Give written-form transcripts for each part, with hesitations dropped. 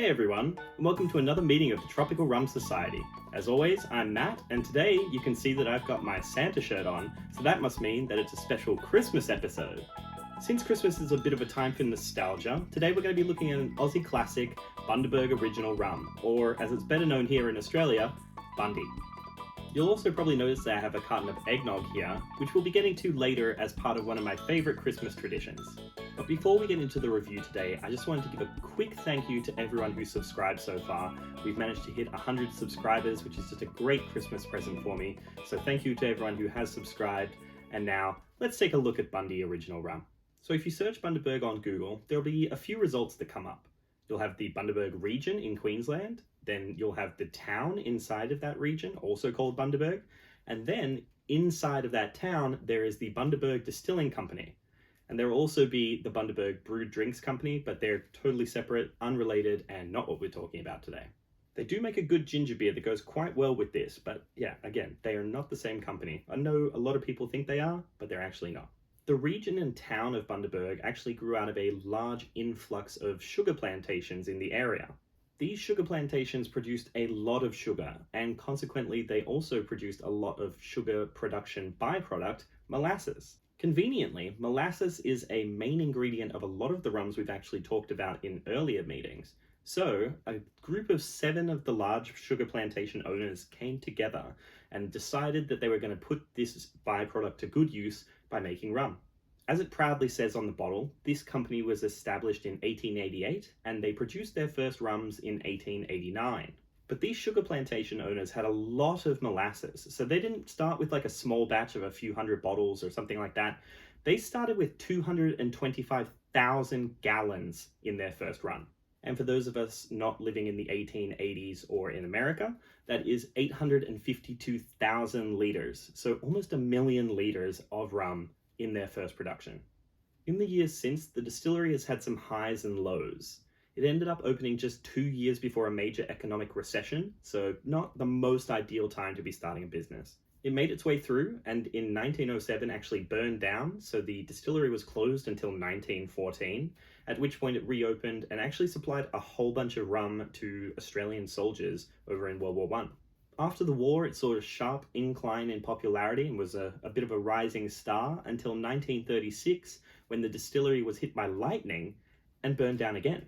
Hey everyone, and welcome to another meeting of the Tropical Rum Society. As always, I'm Matt, and today you can see that I've got my Santa shirt on, so that must mean that it's a special Christmas episode. Since Christmas is a bit of a time for nostalgia, today we're going to be looking at an Aussie classic, Bundaberg Original Rum, or as it's better known here in Australia, Bundy. You'll also probably notice that I have a carton of eggnog here, which we'll be getting to later as part of one of my favourite Christmas traditions. But before we get into the review today, I just wanted to give a quick thank you to everyone who's subscribed so far. We've managed to hit 100 subscribers, which is just a great Christmas present for me. So thank you to everyone who has subscribed. And now, let's take a look at Bundy Original Rum. So if you search Bundaberg on Google, there'll be a few results that come up. You'll have the Bundaberg region in Queensland, then you'll have the town inside of that region, also called Bundaberg, and then inside of that town, there is the Bundaberg Distilling Company. And there will also be the Bundaberg Brewed Drinks Company, but they're totally separate, unrelated, and not what we're talking about today. They do make a good ginger beer that goes quite well with this, but yeah, again, they are not the same company. I know a lot of people think they are, but they're actually not. The region and town of Bundaberg actually grew out of a large influx of sugar plantations in the area. These sugar plantations produced a lot of sugar, and consequently they also produced a lot of sugar production byproduct, molasses. Conveniently, molasses is a main ingredient of a lot of the rums we've actually talked about in earlier meetings. So, a group of 7 of the large sugar plantation owners came together and decided that they were going to put this byproduct to good use by making rum. As it proudly says on the bottle, this company was established in 1888 and they produced their first rums in 1889. But these sugar plantation owners had a lot of molasses, so they didn't start with like a small batch of a few hundred bottles or something like that. They started with 225,000 gallons in their first run. And for those of us not living in the 1880s or in America, that is 852,000 litres, so almost 1 million litres of rum in their first production. In the years since, the distillery has had some highs and lows. It ended up opening just 2 years before a major economic recession, so not the most ideal time to be starting a business. It made its way through, and in 1907 actually burned down, so the distillery was closed until 1914, at which point it reopened and actually supplied a whole bunch of rum to Australian soldiers over in World War I. After the war, it saw a sharp incline in popularity and was a bit of a rising star until 1936, when the distillery was hit by lightning and burned down again.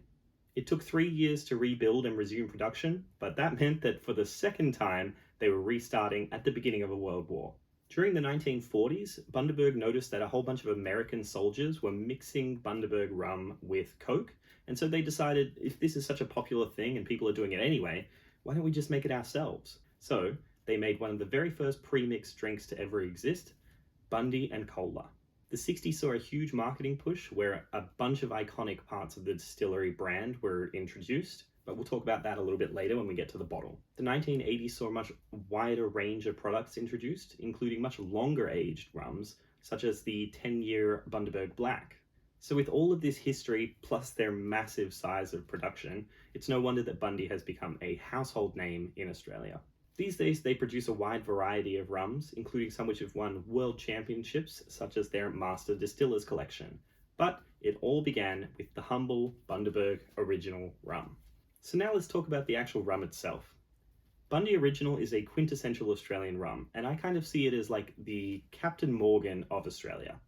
It took 3 years to rebuild and resume production, but that meant that for the second time, they were restarting at the beginning of a world war. During the 1940s, Bundaberg noticed that a whole bunch of American soldiers were mixing Bundaberg rum with Coke, and so they decided, if this is such a popular thing and people are doing it anyway, why don't we just make it ourselves? So they made one of the very first pre-mixed drinks to ever exist, Bundy and Cola. The 60s saw a huge marketing push where a bunch of iconic parts of the distillery brand were introduced, but we'll talk about that a little bit later when we get to the bottle. The 1980s saw a much wider range of products introduced, including much longer aged rums, such as the 10-year Bundaberg Black. So with all of this history, plus their massive size of production, it's no wonder that Bundy has become a household name in Australia. These days, they produce a wide variety of rums, including some which have won world championships, such as their Master Distillers collection. But it all began with the humble Bundaberg Original Rum. So now let's talk about the actual rum itself. Bundy Original is a quintessential Australian rum, and I kind of see it as like the Captain Morgan of Australia.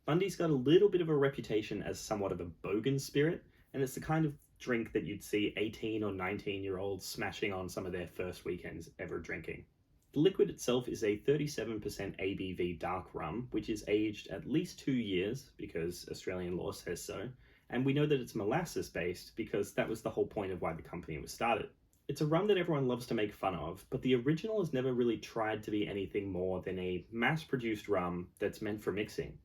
Bundy's got a little bit of a reputation as somewhat of a bogan spirit, and it's the kind of drink that you'd see 18 or 19-year-olds smashing on some of their first weekends ever drinking. The liquid itself is a 37% ABV dark rum, which is aged at least 2 years, because Australian law says so, and we know that it's molasses-based because that was the whole point of why the company was started. It's a rum that everyone loves to make fun of, but the original has never really tried to be anything more than a mass-produced rum that's meant for mixing.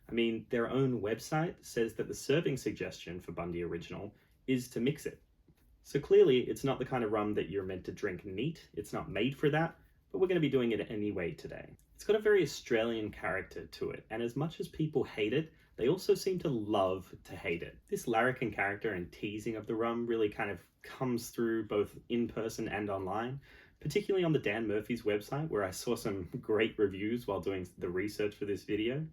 I mean, their own website says that the serving suggestion for Bundy Original is to mix it. So clearly, it's not the kind of rum that you're meant to drink neat. It's not made for that, but we're going to be doing it anyway today. It's got a very Australian character to it, and as much as people hate it, they also seem to love to hate it. This larrikin character and teasing of the rum really kind of comes through both in person and online, particularly on the Dan Murphy's website, where I saw some great reviews while doing the research for this video.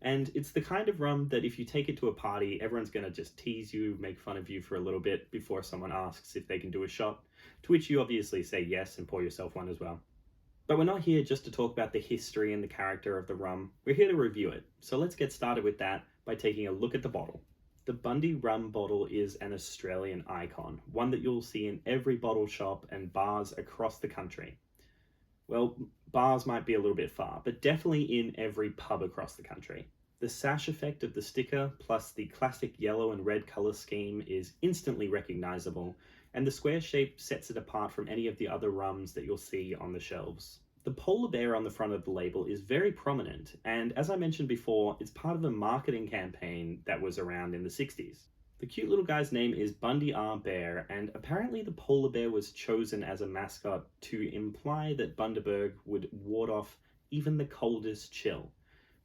And it's the kind of rum that if you take it to a party, everyone's going to just tease you, make fun of you for a little bit before someone asks if they can do a shot, to which you obviously say yes and pour yourself one as well. But we're not here just to talk about the history and the character of the rum, we're here to review it. So let's get started with that by taking a look at the bottle. The Bundy rum bottle is an Australian icon, one that you'll see in every bottle shop and bars across the country. Well, bars might be a little bit far, but definitely in every pub across the country. The sash effect of the sticker plus the classic yellow and red colour scheme is instantly recognisable, and the square shape sets it apart from any of the other rums that you'll see on the shelves. The polar bear on the front of the label is very prominent, and as I mentioned before, it's part of a marketing campaign that was around in the 60s. The cute little guy's name is Bundy R Bear, and apparently the polar bear was chosen as a mascot to imply that Bundaberg would ward off even the coldest chill,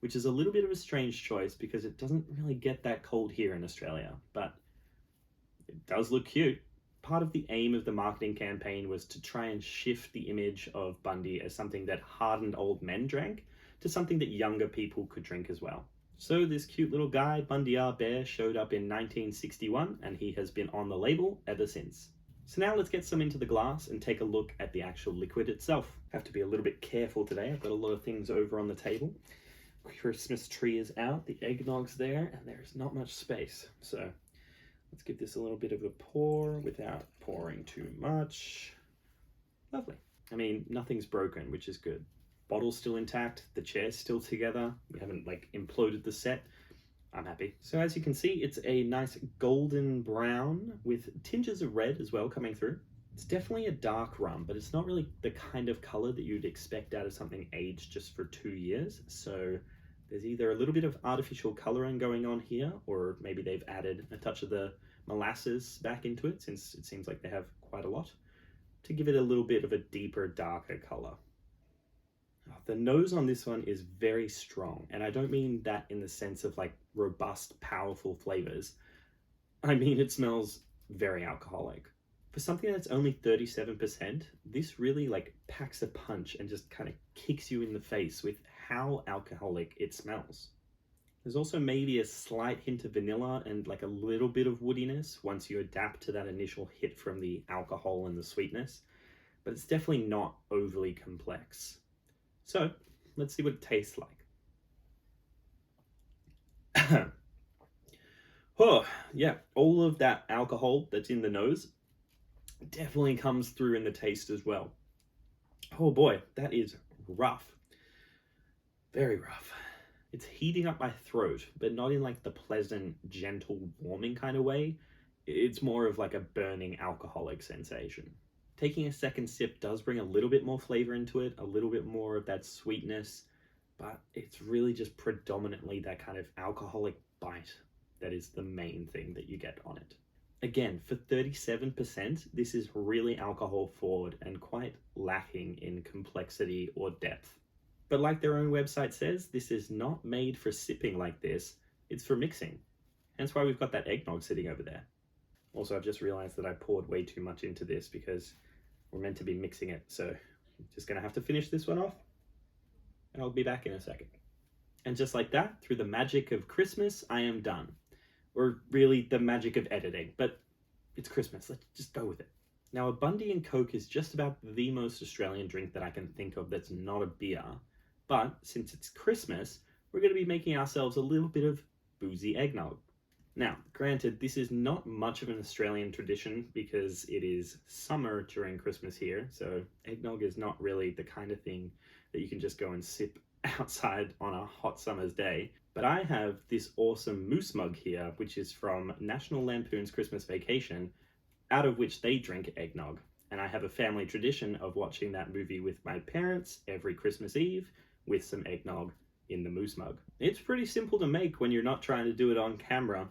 which is a little bit of a strange choice because it doesn't really get that cold here in Australia, but it does look cute. Part of the aim of the marketing campaign was to try and shift the image of Bundy as something that hardened old men drank to something that younger people could drink as well. So this cute little guy, Bundy R Bear, showed up in 1961 and he has been on the label ever since. So now let's get some into the glass and take a look at the actual liquid itself. I have to be a little bit careful today. I've got a lot of things over on the table. Christmas tree is out, the eggnog's there, and there's not much space. So let's give this a little bit of a pour without pouring too much. Lovely. I mean, nothing's broken, which is good. Bottle's still intact, the chair's still together, we haven't imploded the set. I'm happy. So as you can see, it's a nice golden brown with tinges of red as well coming through. It's definitely a dark rum, but it's not really the kind of color that you'd expect out of something aged just for 2 years. So there's either a little bit of artificial coloring going on here, or maybe they've added a touch of the molasses back into it, since it seems like they have quite a lot, to give it a little bit of a deeper, darker color. The nose on this one is very strong, and I don't mean that in the sense of robust, powerful flavors. I mean it smells very alcoholic. For something that's only 37%, this really packs a punch and just kind of kicks you in the face with how alcoholic it smells. There's also maybe a slight hint of vanilla and a little bit of woodiness once you adapt to that initial hit from the alcohol and the sweetness, but it's definitely not overly complex. So let's see what it tastes like. Oh, yeah, all of that alcohol that's in the nose definitely comes through in the taste as well. Oh boy, that is rough. Very rough. It's heating up my throat, but not in the pleasant, gentle, warming kind of way. It's more of a burning alcoholic sensation. Taking a second sip does bring a little bit more flavor into it, a little bit more of that sweetness, but it's really just predominantly that kind of alcoholic bite that is the main thing that you get on it. Again, for 37%, this is really alcohol forward and quite lacking in complexity or depth. But like their own website says, this is not made for sipping like this, it's for mixing. Hence why we've got that eggnog sitting over there. Also, I've just realized that I poured way too much into this because we're meant to be mixing it, so I'm just gonna have to finish this one off, and I'll be back in a second. And just like that, through the magic of Christmas, I am done. Or really, the magic of editing, but it's Christmas, let's just go with it. Now, a Bundy and Coke is just about the most Australian drink that I can think of that's not a beer, but since it's Christmas, we're gonna be making ourselves a little bit of boozy eggnog. Now, granted, this is not much of an Australian tradition because it is summer during Christmas here, so eggnog is not really the kind of thing that you can just go and sip outside on a hot summer's day. But I have this awesome moose mug here, which is from National Lampoon's Christmas Vacation, out of which they drink eggnog. And I have a family tradition of watching that movie with my parents every Christmas Eve with some eggnog in the moose mug. It's pretty simple to make when you're not trying to do it on camera,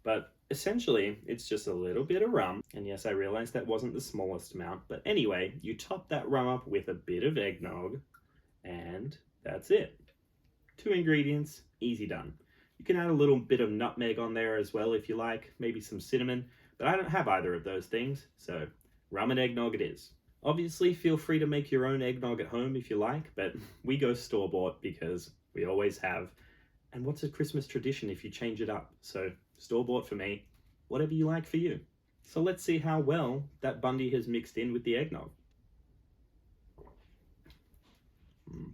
but essentially it's just a little bit of rum. And yes, I realize that wasn't the smallest amount, but anyway, you top that rum up with a bit of eggnog, and that's it. 2 ingredients, easy done. You can add a little bit of nutmeg on there as well if you like, maybe some cinnamon, but I don't have either of those things, so rum and eggnog it is. Obviously, feel free to make your own eggnog at home if you like, but we go store-bought because we always have, And what's a Christmas tradition if you change it up? So store-bought for me, whatever you like for you. So let's see how well that Bundy has mixed in with the eggnog.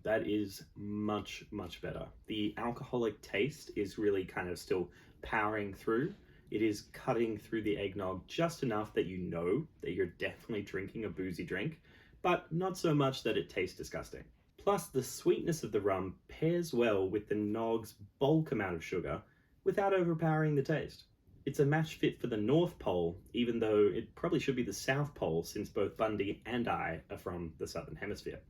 That is much, much better. The alcoholic taste is really kind of still powering through. It is cutting through the eggnog just enough that you know that you're definitely drinking a boozy drink, but not so much that it tastes disgusting. Plus, the sweetness of the rum pairs well with the nog's bulk amount of sugar without overpowering the taste. It's a match fit for the North Pole, even though it probably should be the South Pole since both Bundy and I are from the Southern Hemisphere.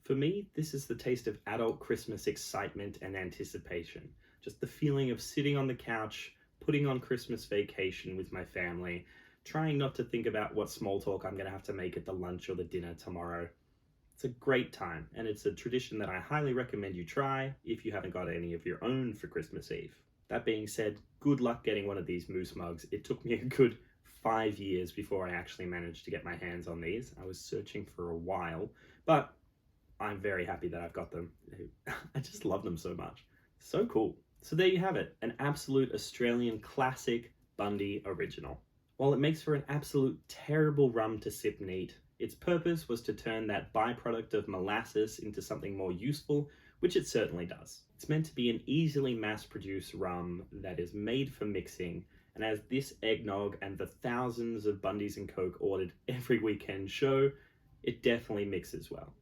For me, this is the taste of adult Christmas excitement and anticipation. Just the feeling of sitting on the couch, putting on Christmas Vacation with my family, trying not to think about what small talk I'm going to have to make at the lunch or the dinner tomorrow. It's a great time, and it's a tradition that I highly recommend you try if you haven't got any of your own for Christmas Eve. That being said, good luck getting one of these moose mugs. It took me a good 5 years before I actually managed to get my hands on these. I was searching for a while, but I'm very happy that I've got them. I just love them so much. So cool. So there you have it, an absolute Australian classic Bundy original. While it makes for an absolute terrible rum to sip neat, its purpose was to turn that byproduct of molasses into something more useful, which it certainly does. It's meant to be an easily mass-produced rum that is made for mixing, and as this eggnog and the thousands of Bundys and Coke ordered every weekend show, it definitely mixes well.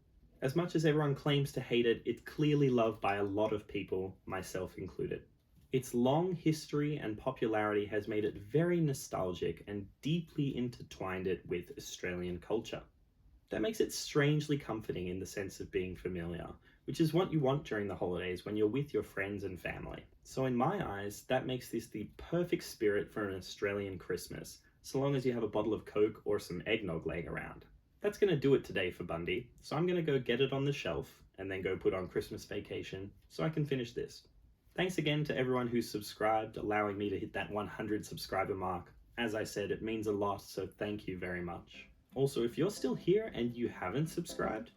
As much as everyone claims to hate it, it's clearly loved by a lot of people, myself included. Its long history and popularity has made it very nostalgic and deeply intertwined it with Australian culture. That makes it strangely comforting in the sense of being familiar, which is what you want during the holidays when you're with your friends and family. So in my eyes, that makes this the perfect spirit for an Australian Christmas, so long as you have a bottle of Coke or some eggnog laying around. That's going to do it today for Bundy, so I'm going to go get it on the shelf and then go put on Christmas Vacation so I can finish this. Thanks again to everyone who's subscribed, allowing me to hit that 100 subscriber mark. As I said, it means a lot, so thank you very much. Also, if you're still here and you haven't subscribed,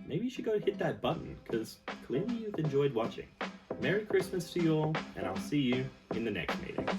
maybe you should go hit that button, because clearly you've enjoyed watching. Merry Christmas to you all, and I'll see you in the next meeting.